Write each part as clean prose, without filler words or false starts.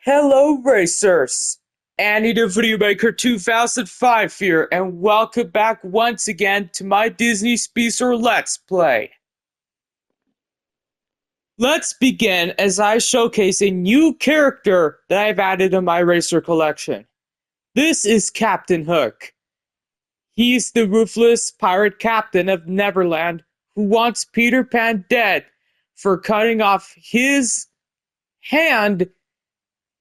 Hello racers! Annie the Video Maker 2005 here, and welcome back once again to my Disney Speedstorm Let's Play. Let's begin as I showcase a new character that I've added to my racer collection. This is Captain Hook. He's the ruthless pirate captain of Neverland who wants Peter Pan dead for cutting off his hand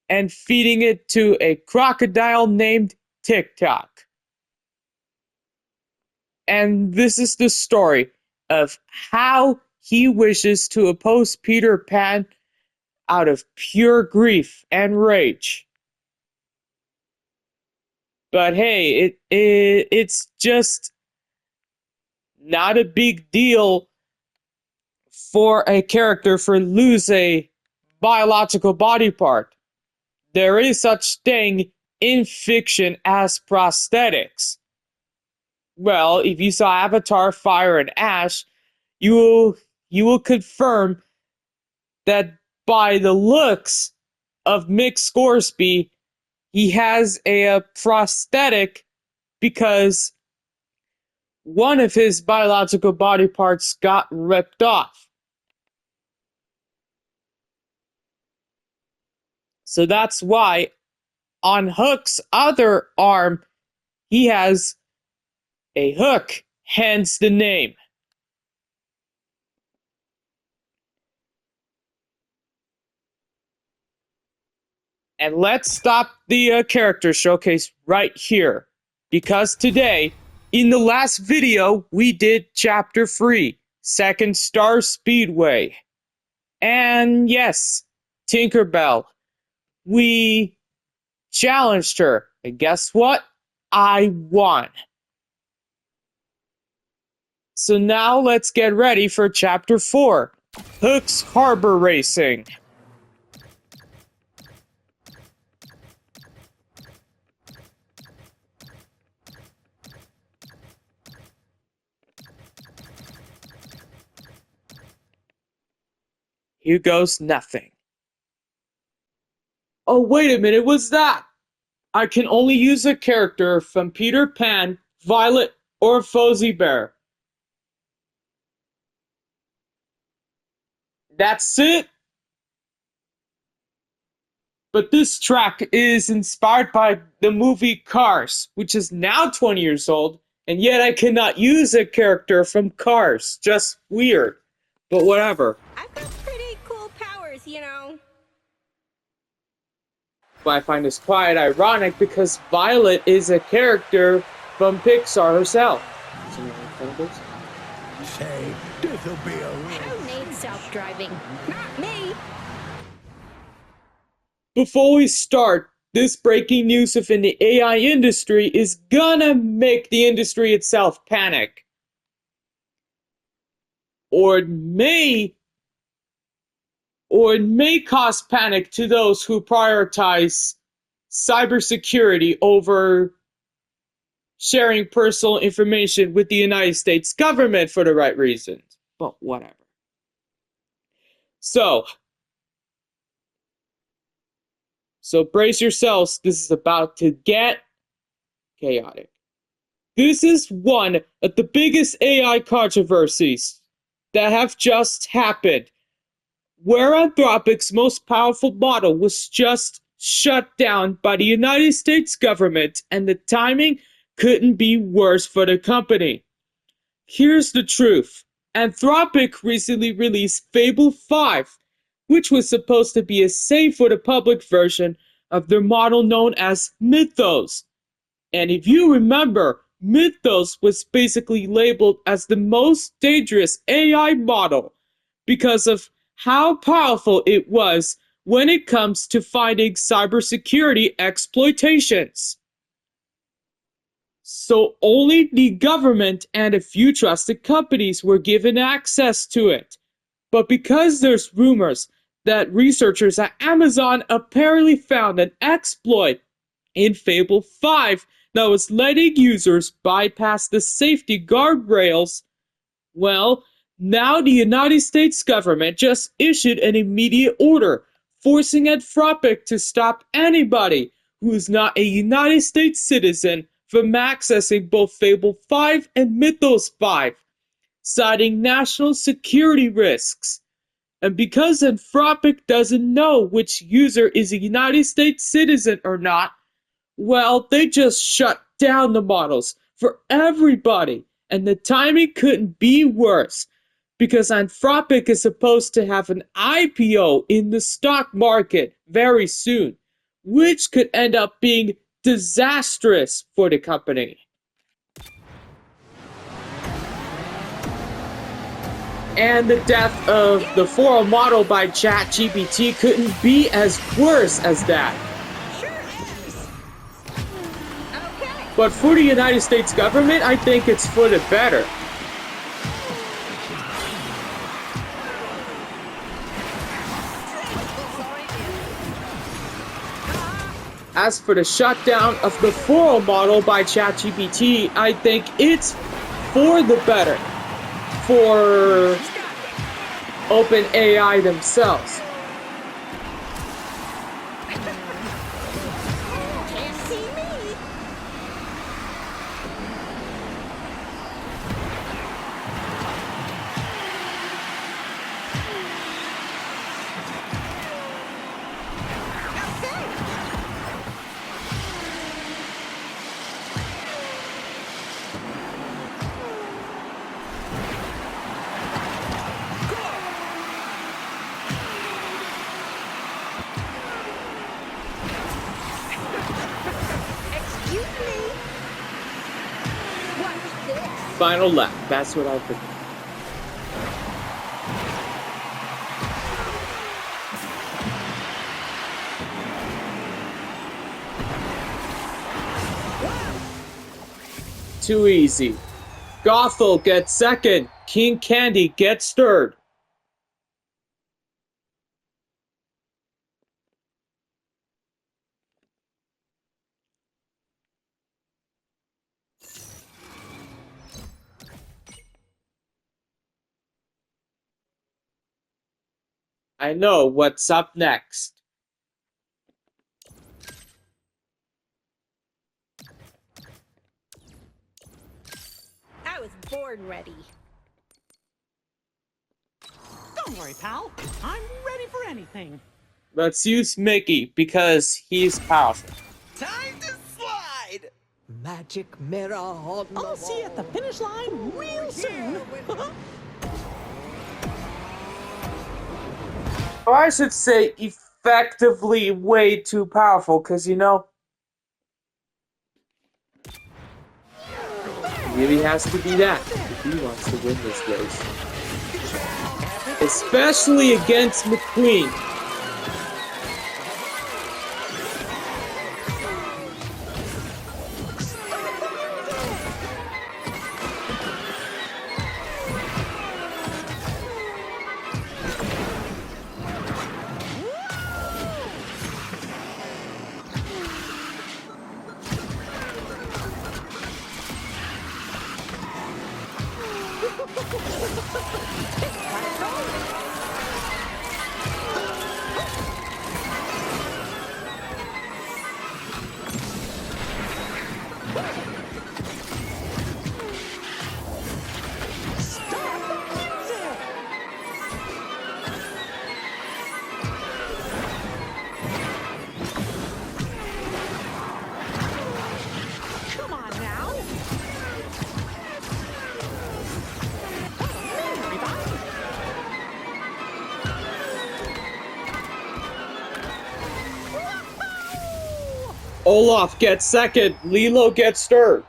and feeding it to a crocodile named TikTok. And this is the story of how he wishes to oppose Peter Pan out of pure grief and rage. But hey, it's just not a big deal for a character for lose a biological body part. There is such thing in fiction as prosthetics. Well, if you saw Avatar, Fire and Ash, you will confirm that by the looks of Mick Scoresby, he has a prosthetic because one of his biological body parts got ripped off. So that's why on Hook's other arm, he has a hook, hence the name. And let's stop the character showcase right here, because today, in the last video, we did Chapter 3, Second Star Speedway. And yes, Tinkerbell. We challenged her, and guess what? I won. So now let's get ready for Chapter 4, Hook's Harbor Racing. Here goes nothing. Oh, wait a minute, what's that? I can only use a character from Peter Pan, Violet, or Fozzie Bear. That's it? But this track is inspired by the movie Cars, which is now 20 years old, and yet I cannot use a character from Cars. Just weird. But whatever. I've got pretty cool powers, you know. But I find this quite ironic because Violet is a character from Pixar herself. Say, this'll be a Who needs self-driving? Not me. Before we start, this breaking news within the AI industry is gonna make the industry itself panic. Or it may cause panic to those who prioritize cybersecurity over sharing personal information with the United States government for the right reasons. But whatever. So brace yourselves, this is about to get chaotic. This is one of the biggest AI controversies that have just happened, where Anthropic's most powerful model was just shut down by the United States government, and the timing couldn't be worse for the company. Here's the truth. Anthropic recently released Fable 5, which was supposed to be a safe for the public version of their model known as Mythos. And if you remember, Mythos was basically labeled as the most dangerous AI model because of how powerful it was when it comes to finding cybersecurity exploitations. So only the government and a few trusted companies were given access to it. But because there's rumors that researchers at Amazon apparently found an exploit in Fable 5 that was letting users bypass the safety guardrails, well, now the United States government just issued an immediate order forcing Anthropic to stop anybody who is not a United States citizen from accessing both Fable 5 and Mythos 5, citing national security risks. And because Anthropic doesn't know which user is a United States citizen or not, well, they just shut down the models for everybody. And the timing couldn't be worse, because Anthropic is supposed to have an IPO in the stock market very soon, which could end up being disastrous for the company. And the death of the 4 model by ChatGPT couldn't be as worse as that. Sure is. Okay. But for the United States government, I think it's for the better. As for the shutdown of the 4 model by ChatGPT, I think it's for the better for OpenAI themselves. Can't see me. Excuse me. What's this? Final lap, that's what I think. Too easy. Gothel gets second. King Candy gets third. I know what's up next. I was born ready. Don't worry, pal. I'm ready for anything. Let's use Mickey because he's powerful. Time to slide! Magic mirror on the I'll see you at the finish line real soon. Or I should say effectively way too powerful, because you know, he really has to be that if he wants to win this race. Especially against McQueen. Come on now. Everybody. Olaf gets second. Lilo gets third.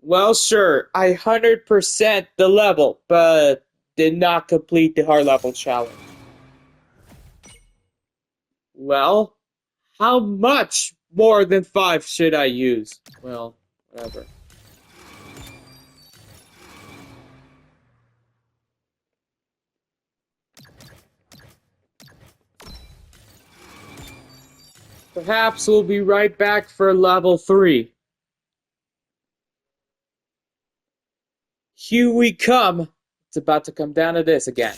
Well, sure, I 100% the level, but did not complete the hard level challenge. Well, how much more than 5 should I use? Well, whatever. Perhaps we'll be right back for level 3. here we come. It's about to come down to this again.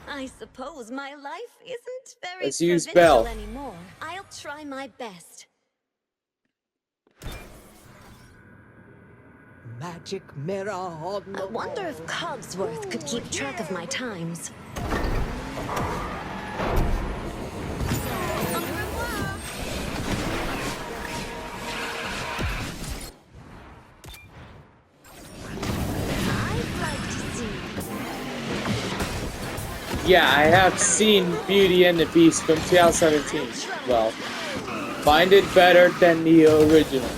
I suppose my life isn't very Let's use provincial Belle. anymore. I'll try my best. Magic mirror on the I wonder if wall. Cogsworth could keep track of my times. Au revoir. I'd like to see. Yeah, I have seen Beauty and the Beast from 2017. Well, find it better than the original.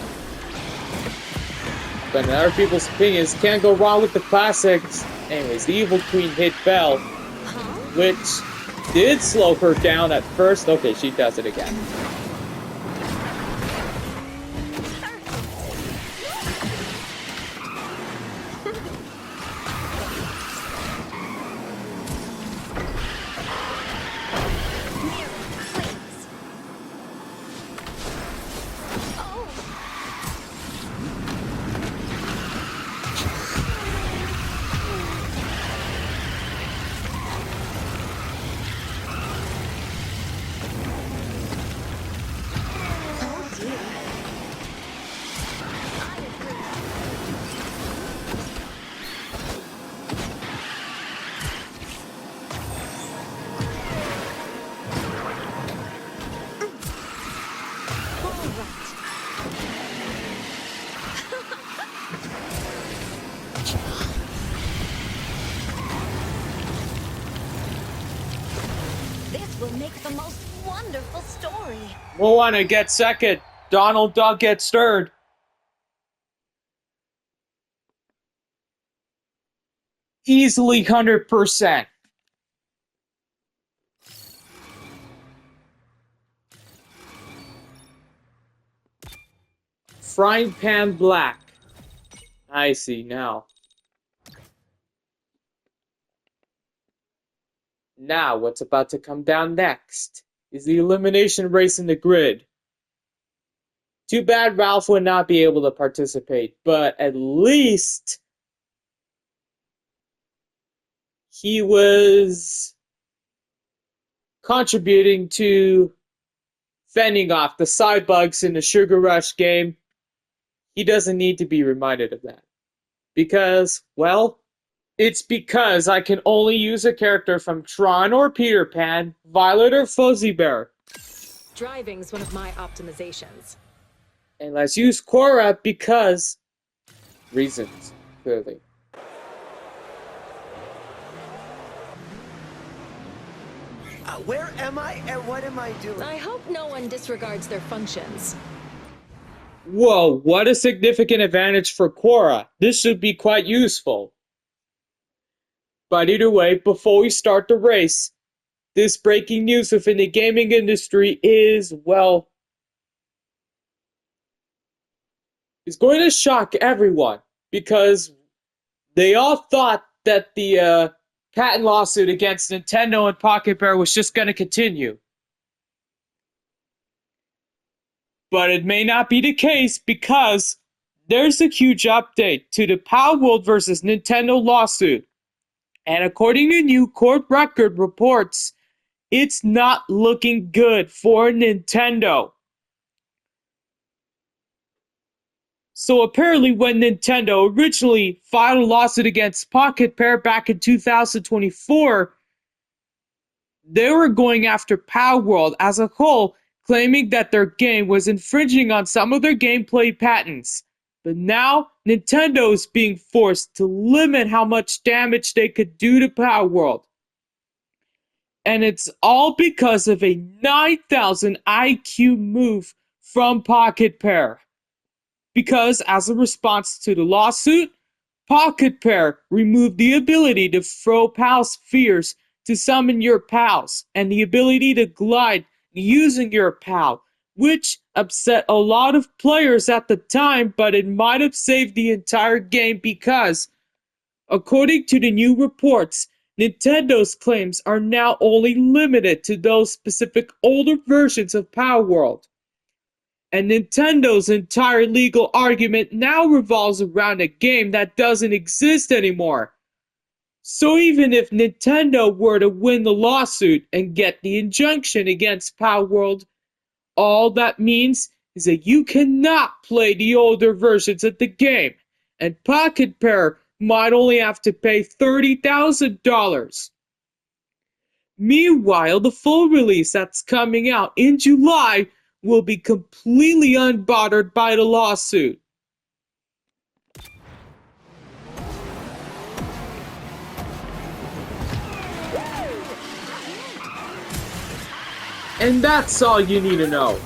But in other people's opinions, can't go wrong with the classics. Anyways, the Evil Queen hit Belle, which did slow her down at first. Okay, she does it again. This will make the most wonderful story. Moana gets second. Donald Duck gets third. Easily 100%. Frying pan black. I see now. Now, what's about to come down next is the elimination race in the grid. Too bad Ralph would not be able to participate, but at least he was contributing to fending off the side bugs in the Sugar Rush game. He doesn't need to be reminded of that. Because, well, it's because I can only use a character from Tron or Peter Pan, Violet or Fuzzy Bear. Driving's one of my optimizations. And let's use Korra because reasons, clearly. Where am I and what am I doing? I hope no one disregards their functions. Whoa, what a significant advantage for Korra. This should be quite useful. But either way, before we start the race, this breaking news within the gaming industry is, well, it's going to shock everyone because they all thought that the patent lawsuit against Nintendo and Pocket Bear was just going to continue. But it may not be the case because there's a huge update to the Power World vs. Nintendo lawsuit. And according to new court record reports, it's not looking good for Nintendo. So apparently when Nintendo originally filed a lawsuit against Pocket Pair back in 2024, they were going after Power World as a whole, claiming that their game was infringing on some of their gameplay patents. But now, Nintendo is being forced to limit how much damage they could do to Power World. And it's all because of a 9,000 IQ move from Pocket Pair. Because as a response to the lawsuit, Pocket Pair removed the ability to throw pal spheres to summon your pals, and the ability to glide using your pal, which upset a lot of players at the time, but it might have saved the entire game because, according to the new reports, Nintendo's claims are now only limited to those specific older versions of Power World. And Nintendo's entire legal argument now revolves around a game that doesn't exist anymore. So even if Nintendo were to win the lawsuit and get the injunction against Palworld, all that means is that you cannot play the older versions of the game, and Pocket Pair might only have to pay $30,000. Meanwhile, the full release that's coming out in July will be completely unbothered by the lawsuit. And that's all you need to know.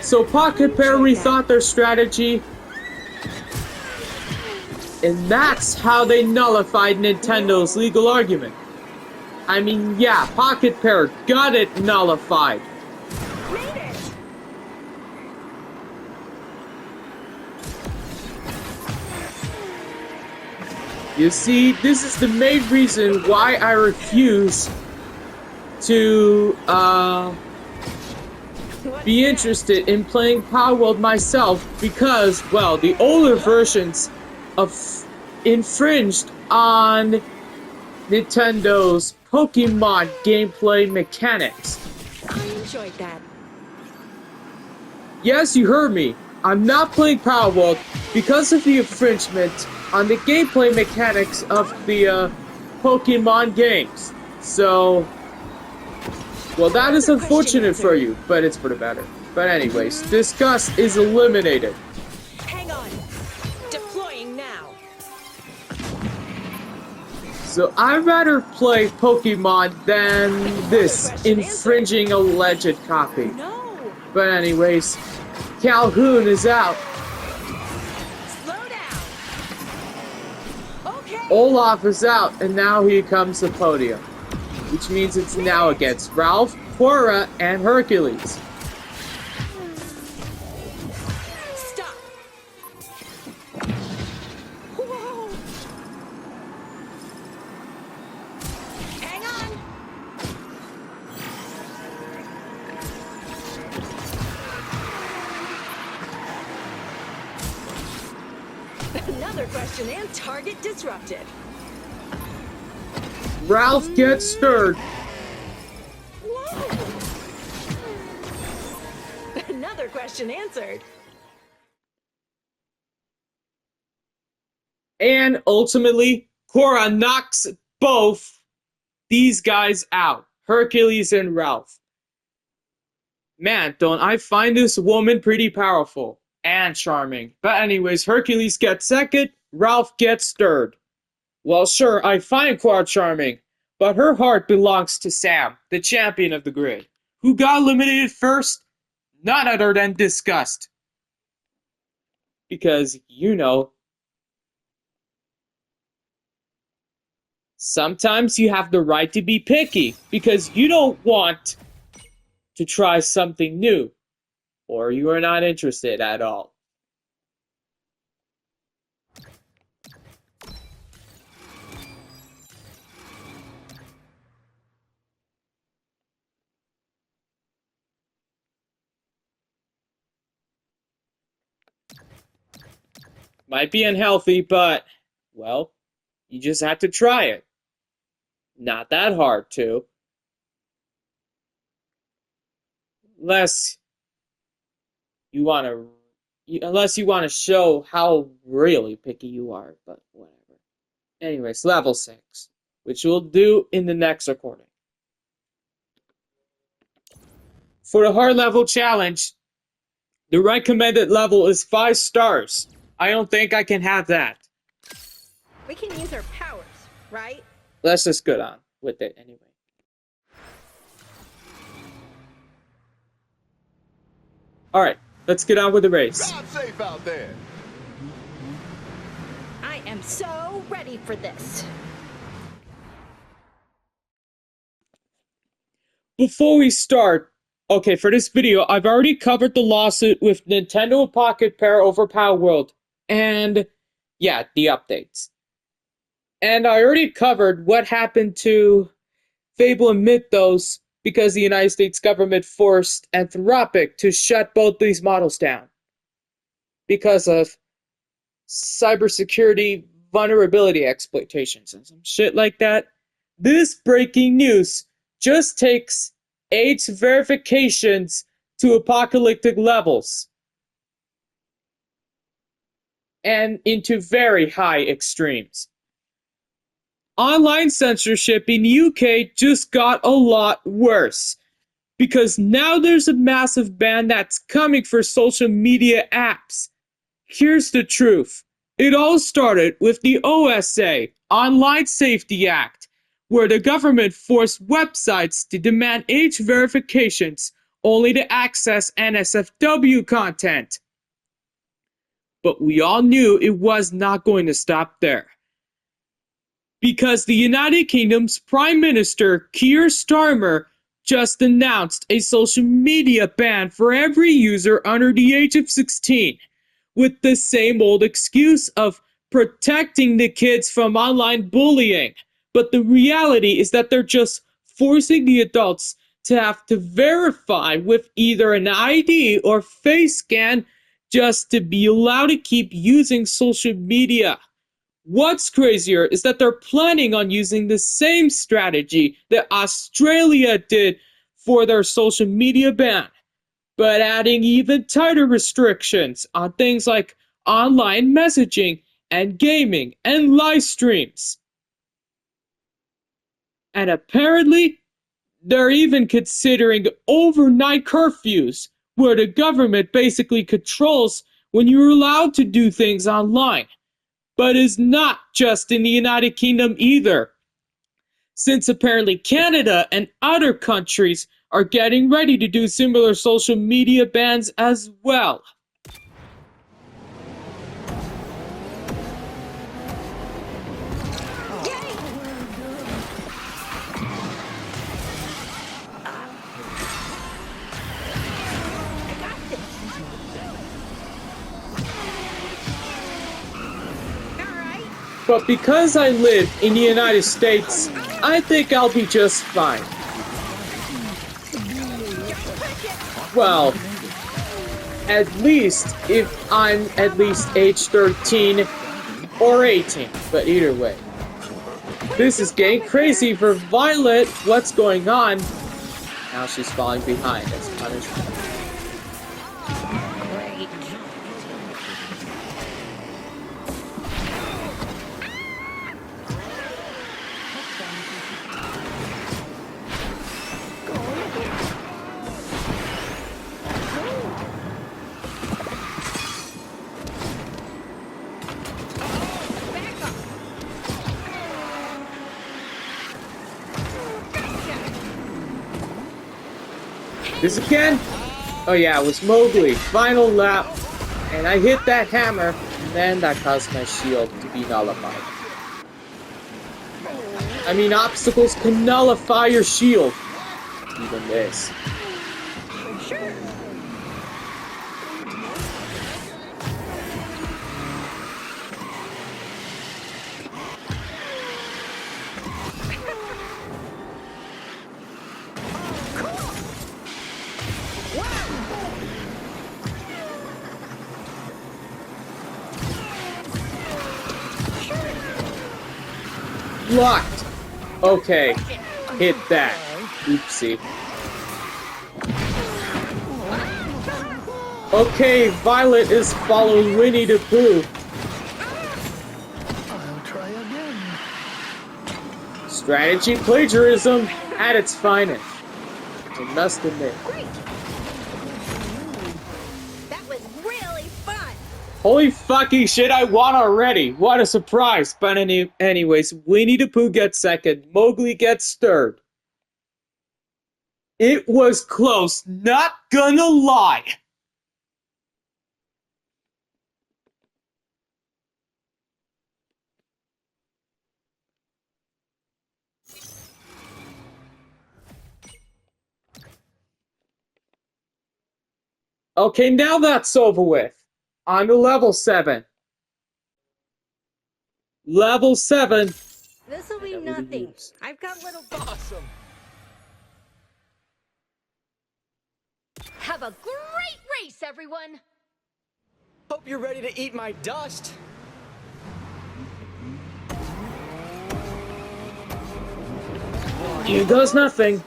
So Pocket Pair rethought their strategy, and that's how they nullified Nintendo's legal argument. I mean, yeah, Pocket Pair got it nullified. You see, this is the main reason why I refuse to be interested in playing Palworld myself, because, well, the older versions of infringed on Nintendo's Pokemon gameplay mechanics. I enjoyed that. Yes, you heard me. I'm not playing Palworld because of the infringement on the gameplay mechanics of the Pokemon games. So, well, that is unfortunate for you, but it's for the better. But anyways, Disgust is eliminated. Hang on. Deploying now. So I'd rather play Pokemon than this infringing alleged copy. No. But anyways, Calhoun is out. Slow down. Okay. Olaf is out, and now he comes to podium. Which means it's now against Ralph, Cora, and Hercules. Stop. Whoa. Hang on. Another question and target disrupted. Ralph gets stirred. Whoa. Another question answered. And ultimately, Cora knocks both these guys out. Hercules and Ralph. Man, don't I find this woman pretty powerful and charming. But anyways, Hercules gets second, Ralph gets third. Well, sure, I find Cora charming, but her heart belongs to Sam, the champion of the grid, who got eliminated first, none other than Disgust. Because, you know, sometimes you have the right to be picky, because you don't want to try something new, or you are not interested at all. Might be unhealthy, but, well, you just have to try it. Not that hard, too. Unless you want to show how really picky you are, but whatever. Anyways, level 6, which we'll do in the next recording. For the hard level challenge, the recommended level is 5 stars. I don't think I can have that. We can use our powers, right? Let's just get on with it anyway. Alright, let's get on with the race. Drive safe out there. I am so ready for this. Before we start, okay, for this video, I've already covered the lawsuit with Nintendo and Pocket Pair over Palworld, and yeah, the updates. And I already covered what happened to Fable and Mythos because the United States government forced Anthropic to shut both these models down because of cybersecurity vulnerability exploitations and some shit like that. This breaking news just takes age verifications to apocalyptic levels and into very high extremes. Online censorship in UK just got a lot worse because now there's a massive ban that's coming for social media apps. Here's the truth. It all started with the OSA, Online Safety Act, where the government forced websites to demand age verifications only to access NSFW content. But we all knew it was not going to stop there. Because the United Kingdom's Prime Minister Keir Starmer just announced a social media ban for every user under the age of 16, with the same old excuse of protecting the kids from online bullying. But the reality is that they're just forcing the adults to have to verify with either an ID or face scan just to be allowed to keep using social media. What's crazier is that they're planning on using the same strategy that Australia did for their social media ban, but adding even tighter restrictions on things like online messaging and gaming and live streams. And apparently, they're even considering overnight curfews, where the government basically controls when you're allowed to do things online. But is not just in the United Kingdom either, since apparently Canada and other countries are getting ready to do similar social media bans as well. But because I live in the United States, I think I'll be just fine. Well, at least if I'm at least age 13 or 18, but either way. This is getting crazy for Violet. What's going on? Now she's falling behind as punishment. This again? Oh yeah, it was Mowgli. Final lap. And I hit that hammer, and then that caused my shield to be nullified. I mean, obstacles can nullify your shield. Even this. Locked! Okay, hit that. Oopsie. Okay, Violet is following Winnie the Pooh. I'll try again. Strategy plagiarism at its finest. I must admit. That was really fun. Holy fucking shit, I won already! What a surprise! But anyways, Winnie the Pooh gets second, Mowgli gets third. It was close, not gonna lie! Okay, now that's over with. On to level 7. Level 7. This'll be nothing. I've got little. Awesome. Have a great race, everyone! Hope you're ready to eat my dust. Here goes nothing.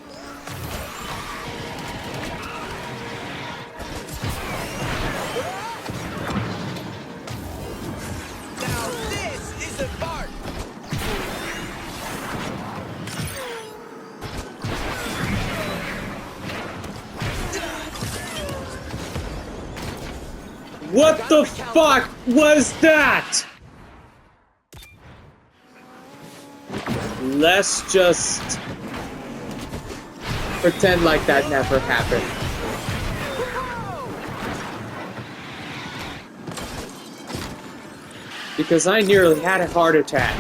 Now this is a fart. What the fuck was that? Let's just pretend like that never happened. Because I nearly had a heart attack.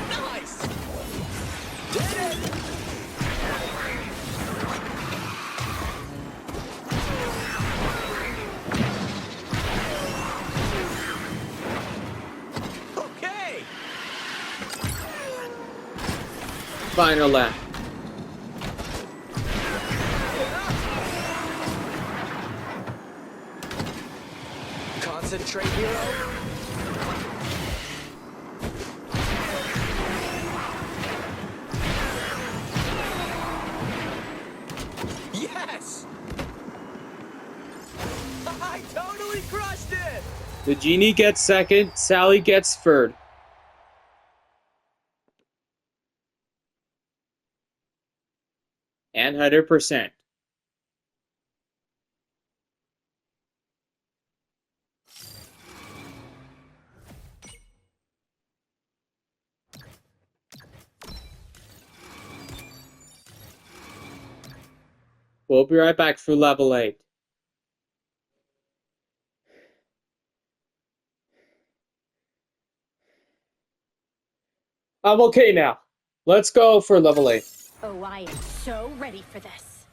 Nice. Did it. Okay. Final lap. Concentrate, hero. Yes! I totally crushed it! The genie gets second, Sally gets third. And 100%. We'll be right back for level 8. I'm okay now. Let's go for level 8. Oh, I am so ready for this.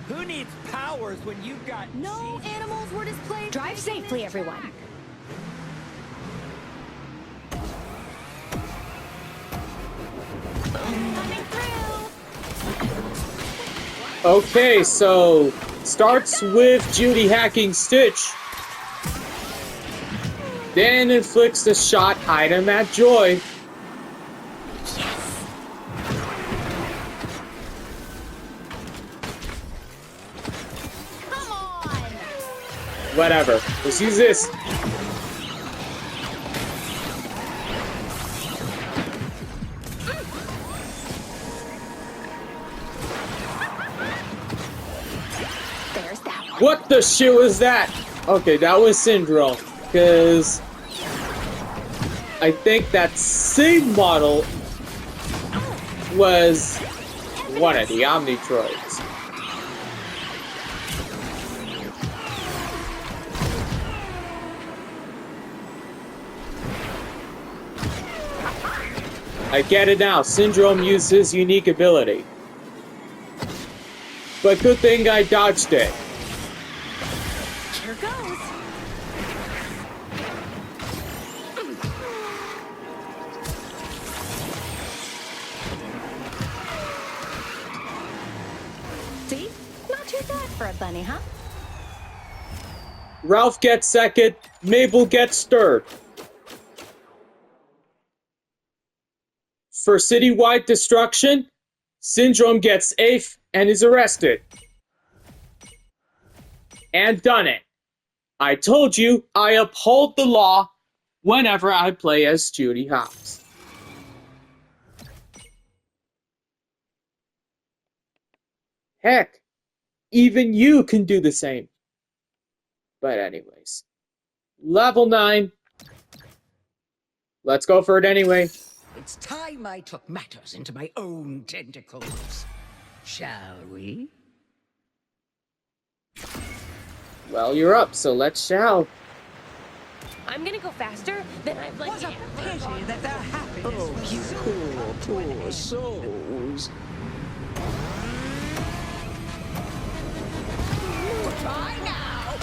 Who needs powers when you've got No animals were displayed. Drive safely, everyone. Coming through. Okay, so starts with Judy hacking Stitch. Then inflicts the shot item at Joy. Come on. Whatever. Let's use this. There's that one. What the shit was that? Okay, that was Syndrome. Because I think that same model was one of the Omnitroids. I get it now. Syndrome used his unique ability. But good thing I dodged it. Here goes. See? Not too bad for a bunny, huh? Ralph gets second, Mabel gets third. For citywide destruction, Syndrome gets 8th and is arrested. And done it. I told you I uphold the law whenever I play as Judy Hopps. Heck, even you can do the same. But anyways, level 9. Let's go for it anyway. It's time I took matters into my own tentacles. Shall we? Well, you're up, so let's shall. I'm gonna go faster than I've like. What a pity that their happiness Oh, was you so poor, come to an poor end. souls. Try now!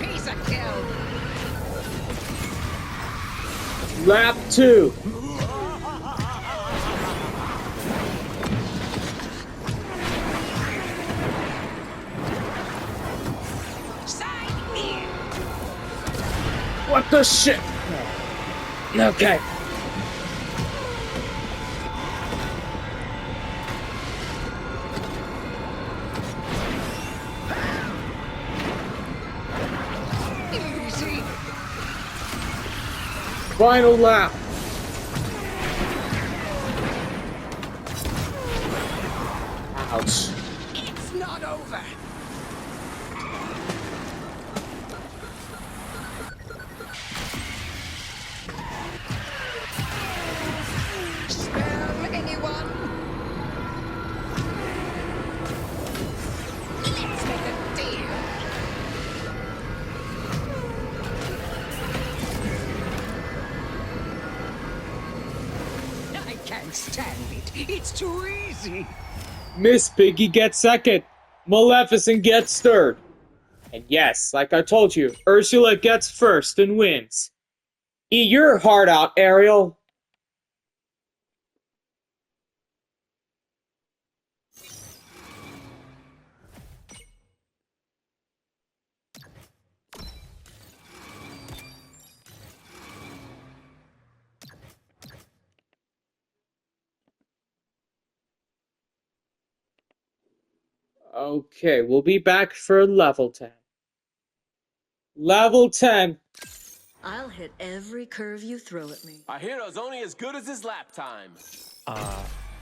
Piece of kill! Lap 2. Side here! What the shit? Okay. Easy! Final lap. Ouch. It's not over! Spell anyone? Let's make a deal! I can't stand it. It's too easy. Miss Piggy gets second. Maleficent gets third. And yes, like I told you, Ursula gets first and wins. Eat your heart out, Ariel. Okay, we'll be back for level 10. Level 10. I'll hit every curve you throw at me. Our hero's only as good as his lap time.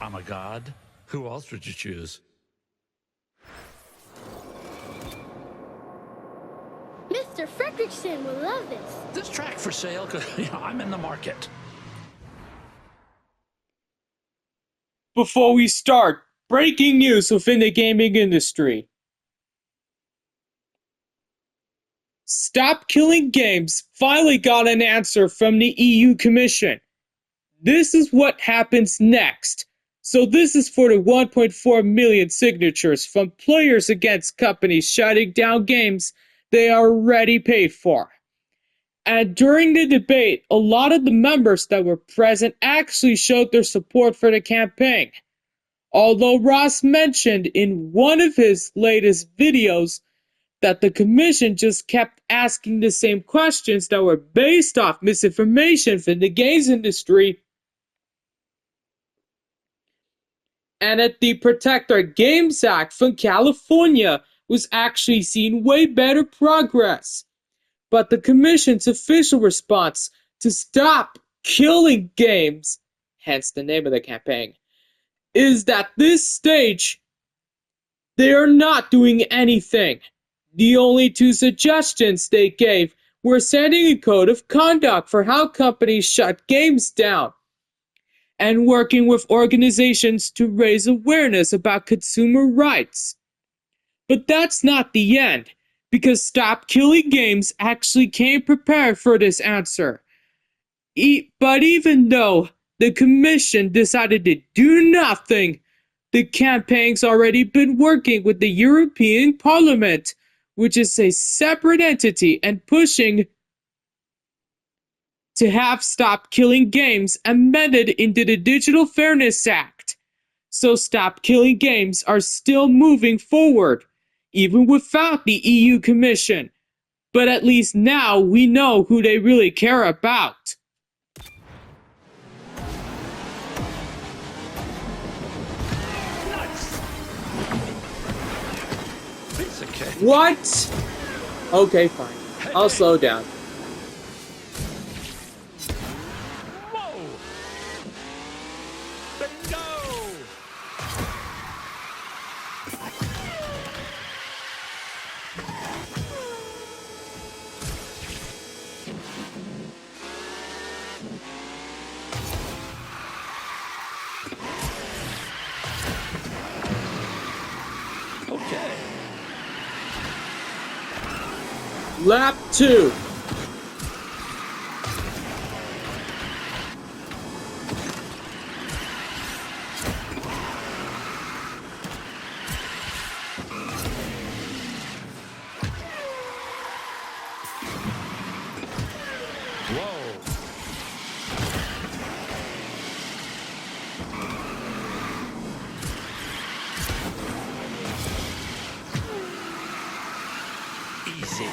I'm a god? Who else would you choose? Mr. Fredrickson will love this. This track for sale? 'Cause I'm in the market. Before we start, breaking news within the gaming industry. Stop Killing Games finally got an answer from the EU Commission. This is what happens next. So this is for the 1.4 million signatures from players against companies shutting down games they already paid for. And during the debate, a lot of the members that were present actually showed their support for the campaign. Although Ross mentioned in one of his latest videos that the commission just kept asking the same questions that were based off misinformation from the games industry, and that the Protect Our Games Act from California was actually seeing way better progress. But the commission's official response to Stop Killing Games, hence the name of the campaign, is that this stage they are not doing anything. The only two suggestions they gave were setting a code of conduct for how companies shut games down and working with organizations to raise awareness about consumer rights. But that's not the end, because Stop Killing Games actually came prepared for this answer. But even though the commission decided to do nothing, the campaign's already been working with the European Parliament, which is a separate entity, and pushing to have Stop Killing Games amended into the Digital Fairness Act. So Stop Killing Games are still moving forward, even without the EU Commission. But at least now we know who they really care about. It's okay. What? Okay, fine. I'll slow down. Lap 2. Easy.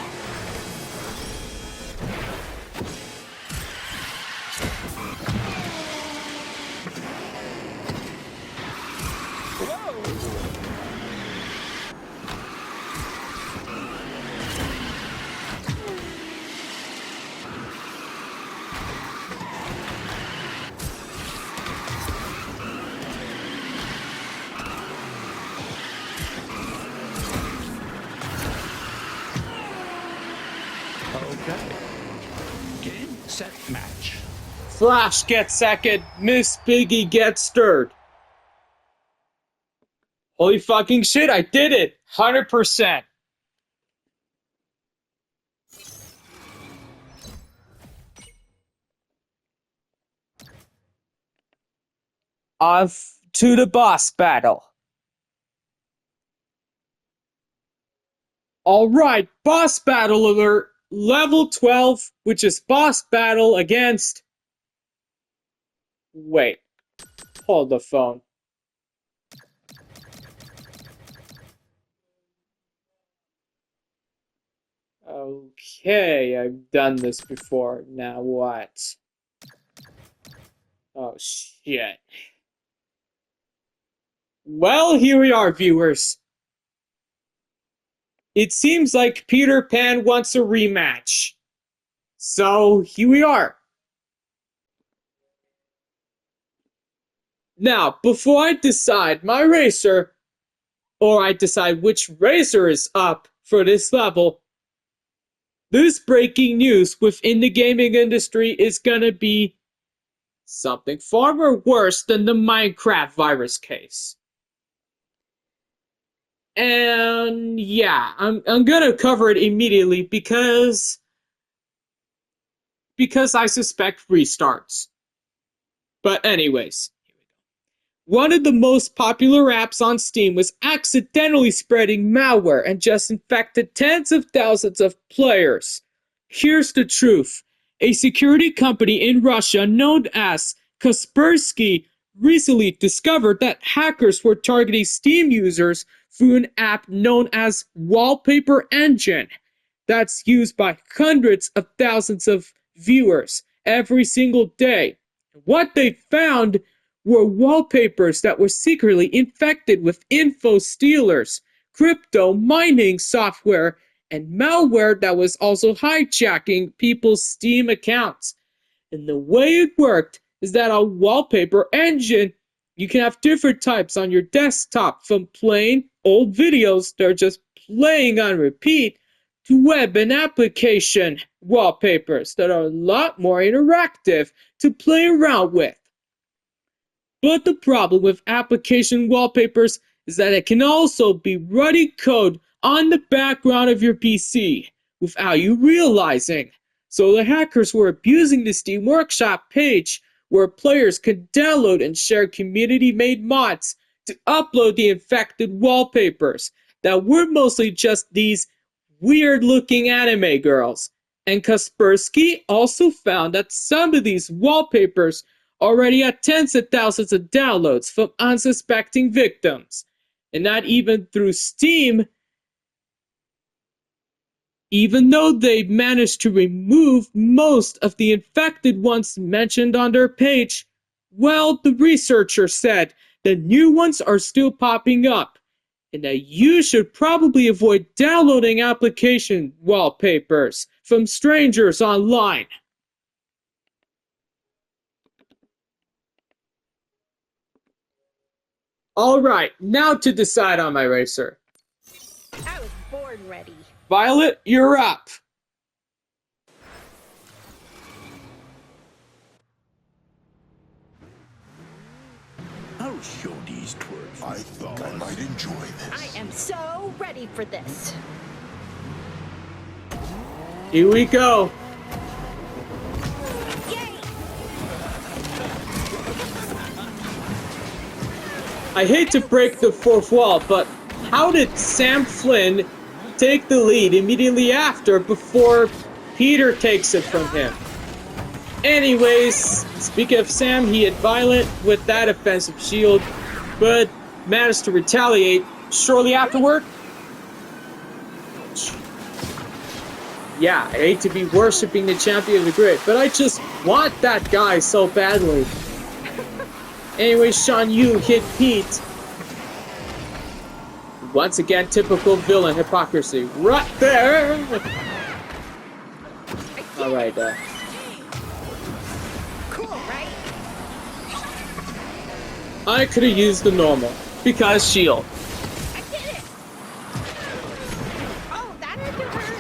Okay. Game, set, match. Flash gets second. Miss Piggy gets third. Holy fucking shit, I did it! 100%. Off to the boss battle. Alright, boss battle alert. Level 12, which is boss battle against... Wait. Hold the phone. Okay, I've done this before. Now what? Oh shit. Well, here we are, viewers. It seems like Peter Pan wants a rematch. So, here we are. Now, before I decide my racer, or I decide which racer is up for this level, this breaking news within the gaming industry is gonna be something far more worse than the Minecraft virus case. And yeah, I'm gonna cover it immediately because I suspect restarts. But anyways, one of the most popular apps on Steam was accidentally spreading malware and just infected tens of thousands of players. Here's the truth. A security company in Russia known as Kaspersky recently discovered that hackers were targeting Steam users through an app known as Wallpaper Engine that's used by hundreds of thousands of viewers every single day. What they found were wallpapers that were secretly infected with info stealers, crypto mining software, and malware that was also hijacking people's Steam accounts. And the way it worked is that on Wallpaper Engine, you can have different types on your desktop, from plain old videos that are just playing on repeat to web and application wallpapers that are a lot more interactive to play around with. But the problem with application wallpapers is that it can also be running code on the background of your PC without you realizing. So the hackers were abusing the Steam Workshop page where players could download and share community-made mods to upload the infected wallpapers that were mostly just these weird-looking anime girls. And Kaspersky also found that some of these wallpapers already had tens of thousands of downloads from unsuspecting victims. And not even through Steam, even though they managed to remove most of the infected ones mentioned on their page. Well, the researcher said the new ones are still popping up, and that you should probably avoid downloading application wallpapers from strangers online. Alright, now to decide on my racer. I was born ready. Violet, you're up. I'll show these twerps. I think I might enjoy this. I am so ready for this. Here we go. Yay! I hate to break the fourth wall, but how did Sam Flynn take the lead immediately after before Peter takes it from him? Anyways, speaking of Sam, he hit Violet with that offensive shield, but managed to retaliate shortly afterward. Yeah, I hate to be worshipping the champion of the grid, but I just want that guy so badly. Anyway, Sean Yu hit Pete. Once again, typical villain hypocrisy. Right there! Alright, Cool, right? I could have used the normal, because shield. I did it! Oh, that had to hurt.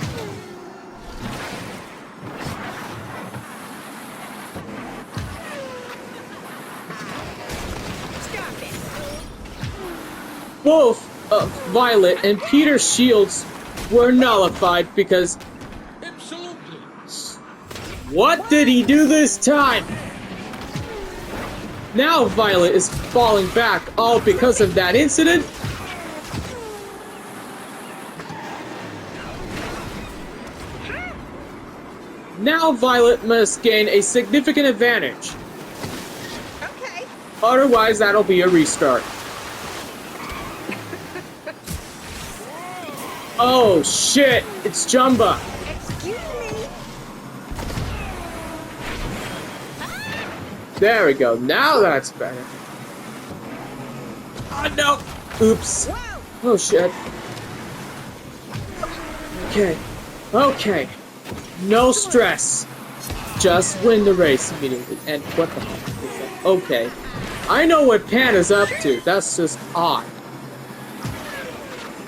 Stop it! Both Violet and Peter's shields were nullified because... Absolutely. What did he do this time? Now Violet is falling back all because of that incident? Now Violet must gain a significant advantage. Okay. Otherwise, that'll be a restart. Oh shit, it's Jumba. Excuse me. There we go, now that's better. Oh no! Oops. Oh shit. Okay. Okay. No stress. Just win the race immediately. And what the hell is that? Okay. I know what Pan is up to. That's just odd.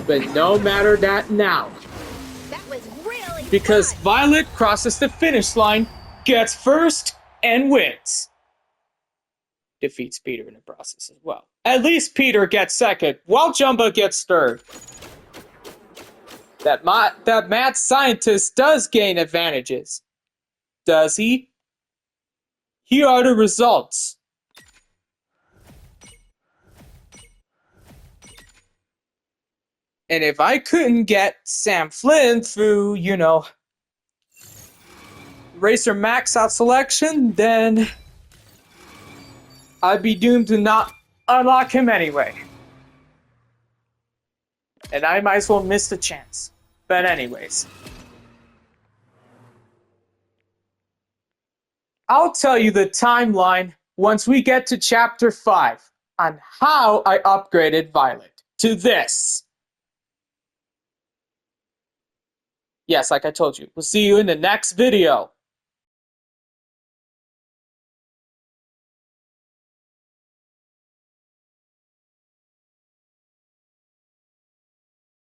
But no matter that now. That was really Because fun. Violet crosses the finish line, gets first, and wins. Defeats Peter in the process as well. At least Peter gets second, while Jumba gets third. That mad scientist does gain advantages. Does he? Here are the results. And if I couldn't get Sam Flynn through, you know, Racer Max out selection, then I'd be doomed to not unlock him anyway. And I might as well miss the chance. But anyways. I'll tell you the timeline once we get to Chapter 5 on how I upgraded Violet to this. Yes, like I told you, we'll see you in the next video.